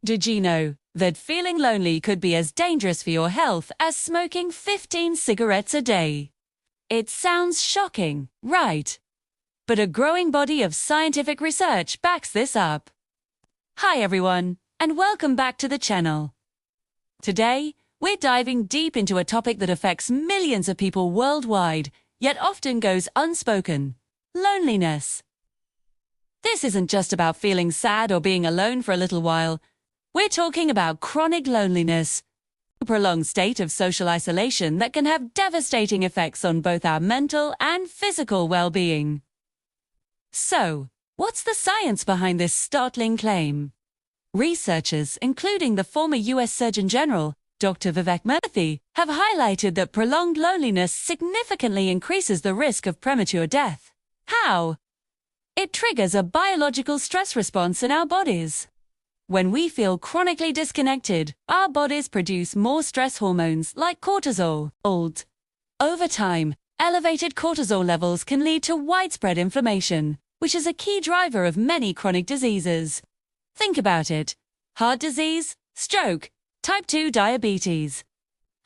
Did you know that feeling lonely could be as dangerous for your health as smoking 15 cigarettes a day? It sounds shocking, right? But a growing body of scientific research backs this up. Hi everyone, and welcome back to the channel. Today, we're diving deep into a topic that affects millions of people worldwide, yet often goes unspoken: loneliness. This isn't just about feeling sad or being alone for a little while. We're talking about chronic loneliness, a prolonged state of social isolation that can have devastating effects on both our mental and physical well-being. So, what's the science behind this startling claim? Researchers, including the former US Surgeon General, Dr. Vivek Murthy, have highlighted that prolonged loneliness significantly increases the risk of premature death. How? It triggers a biological stress response in our bodies. When we feel chronically disconnected, our bodies produce more stress hormones like cortisol. Over time, elevated cortisol levels can lead to widespread inflammation, which is a key driver of many chronic diseases. Think about it: heart disease, stroke, type 2 diabetes,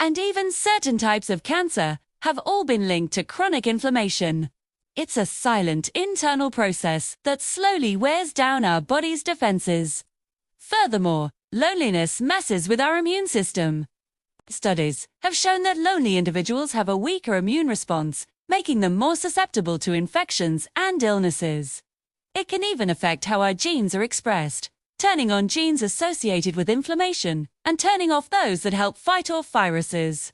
and even certain types of cancer have all been linked to chronic inflammation. It's a silent internal process that slowly wears down our body's defenses. Furthermore, loneliness messes with our immune system. Studies have shown that lonely individuals have a weaker immune response, making them more susceptible to infections and illnesses. It can even affect how our genes are expressed, turning on genes associated with inflammation and turning off those that help fight off viruses.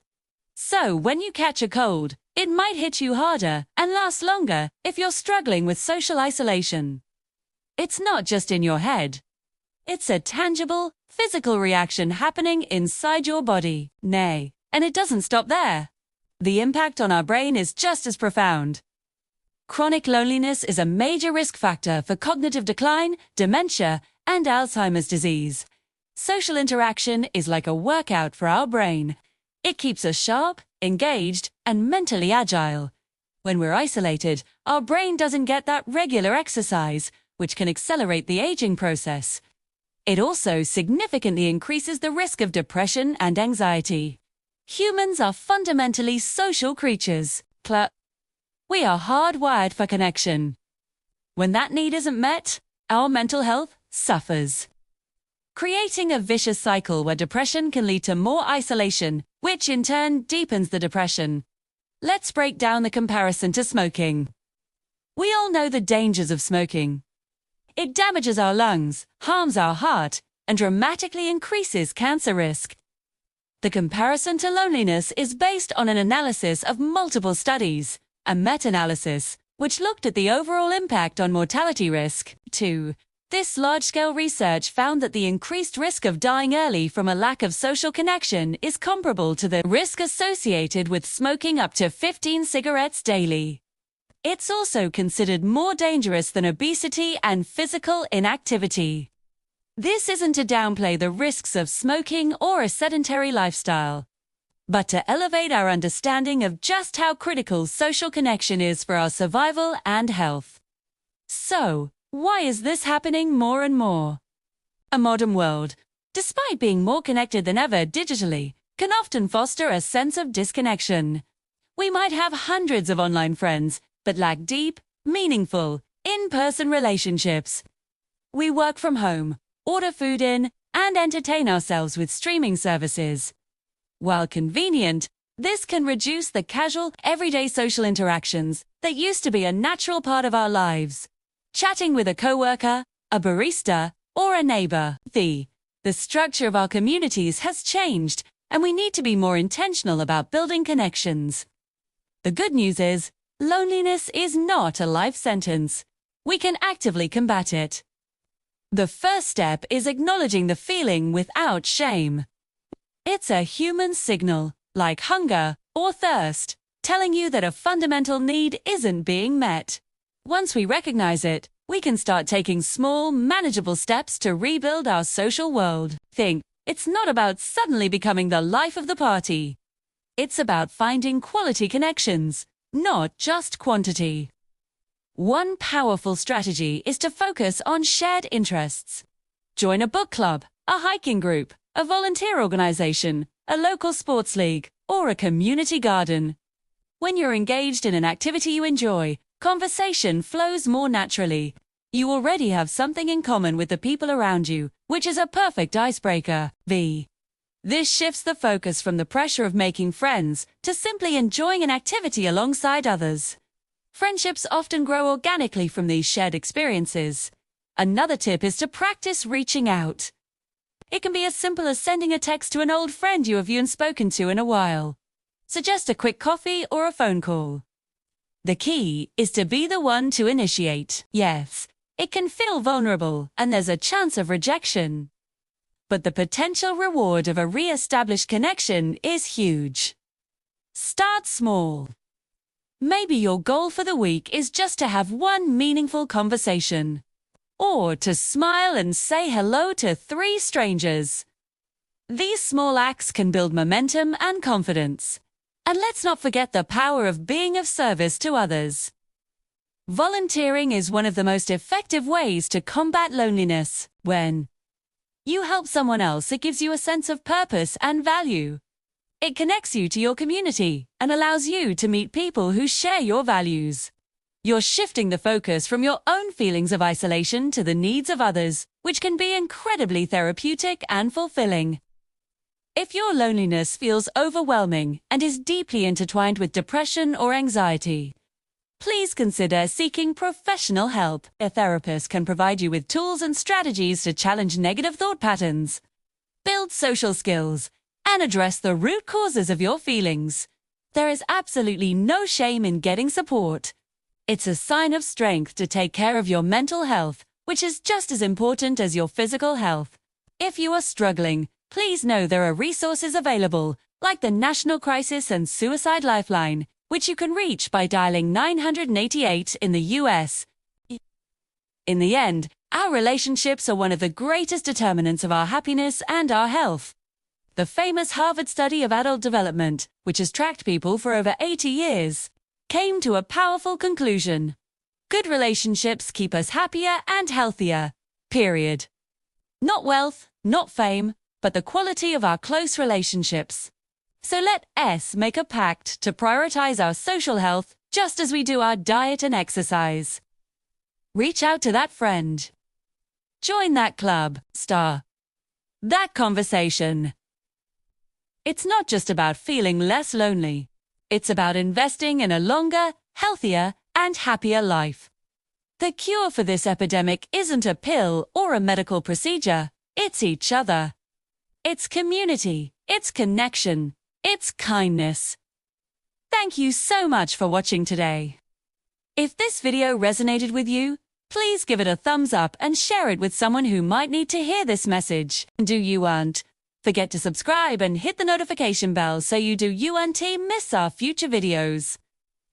So, when you catch a cold, it might hit you harder and last longer if you're struggling with social isolation. It's not just in your head. It's a tangible, physical reaction happening inside your body. Nay, and it doesn't stop there. The impact on our brain is just as profound. Chronic loneliness is a major risk factor for cognitive decline, dementia, and Alzheimer's disease. Social interaction is like a workout for our brain. It keeps us sharp, engaged, and mentally agile. When we're isolated, our brain doesn't get that regular exercise, which can accelerate the aging process. It also significantly increases the risk of depression and anxiety. Humans are fundamentally social creatures. We are hardwired for connection. When that need isn't met, our mental health suffers, creating a vicious cycle where depression can lead to more isolation, which in turn deepens the depression. Let's break down the comparison to smoking. We all know the dangers of smoking. It damages our lungs, harms our heart, and dramatically increases cancer risk. The comparison to loneliness is based on an analysis of multiple studies, a meta-analysis, which looked at the overall impact on mortality risk, too. This large-scale research found that the increased risk of dying early from a lack of social connection is comparable to the risk associated with smoking up to 15 cigarettes daily. It's also considered more dangerous than obesity and physical inactivity. This isn't to downplay the risks of smoking or a sedentary lifestyle, but to elevate our understanding of just how critical social connection is for our survival and health. So, why is this happening more and more? A modern world, despite being more connected than ever digitally, can often foster a sense of disconnection. We might have hundreds of online friends, but lack deep, meaningful, in-person relationships. We work from home, order food in, and entertain ourselves with streaming services. While convenient, this can reduce the casual, everyday social interactions that used to be a natural part of our lives. Chatting with a coworker, a barista, or a neighbor. The structure of our communities has changed, and we need to be more intentional about building connections. The good news is, loneliness is not a life sentence. We can actively combat it. The first step is acknowledging the feeling without shame. It's a human signal, like hunger or thirst, telling you that a fundamental need isn't being met. Once we recognize it, we can start taking small, manageable steps to rebuild our social world. It's not about suddenly becoming the life of the party. It's about finding quality connections, not just quantity. One powerful strategy is to focus on shared interests. Join a book club, a hiking group, a volunteer organization, a local sports league, or a community garden. When you're engaged in an activity you enjoy, conversation flows more naturally. You already have something in common with the people around you, which is a perfect icebreaker. This shifts the focus from the pressure of making friends to simply enjoying an activity alongside others. Friendships often grow organically from these shared experiences. Another tip is to practice reaching out. It can be as simple as sending a text to an old friend you haven't spoken to in a while. Suggest a quick coffee or a phone call. The key is to be the one to initiate. Yes, it can feel vulnerable and there's a chance of rejection. But the potential reward of a re-established connection is huge. Start small. Maybe your goal for the week is just to have one meaningful conversation. Or to smile and say hello to 3 strangers. These small acts can build momentum and confidence. And let's not forget the power of being of service to others. Volunteering is one of the most effective ways to combat loneliness. When you help someone else, it gives you a sense of purpose and value. It connects you to your community and allows you to meet people who share your values. You're shifting the focus from your own feelings of isolation to the needs of others, which can be incredibly therapeutic and fulfilling. If your loneliness feels overwhelming and is deeply intertwined with depression or anxiety, please consider seeking professional help. A therapist can provide you with tools and strategies to challenge negative thought patterns, build social skills, and address the root causes of your feelings. There is absolutely no shame in getting support. It's a sign of strength to take care of your mental health, which is just as important as your physical health. If you are struggling, please know there are resources available, like the National Crisis and Suicide Lifeline, which you can reach by dialing 988 in the US. In the end, our relationships are one of the greatest determinants of our happiness and our health. The famous Harvard study of adult development, which has tracked people for over 80 years, came to a powerful conclusion. Good relationships keep us happier and healthier. Period. Not wealth, not fame, but the quality of our close relationships. So let us make a pact to prioritize our social health just as we do our diet and exercise. Reach out to that friend. Join that club, start that conversation. It's not just about feeling less lonely. It's about investing in a longer, healthier, and happier life. The cure for this epidemic isn't a pill or a medical procedure. It's each other. It's community. It's connection. It's kindness. Thank you so much for watching today. If this video resonated with you, please give it a thumbs up and share it with someone who might need to hear this message. Do you want? Forget to subscribe and hit the notification bell so you won't miss our future videos.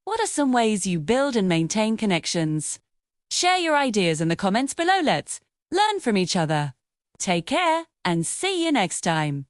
What are some ways you build and maintain connections? Share your ideas in the comments below. Let's learn from each other. Take care and see you next time.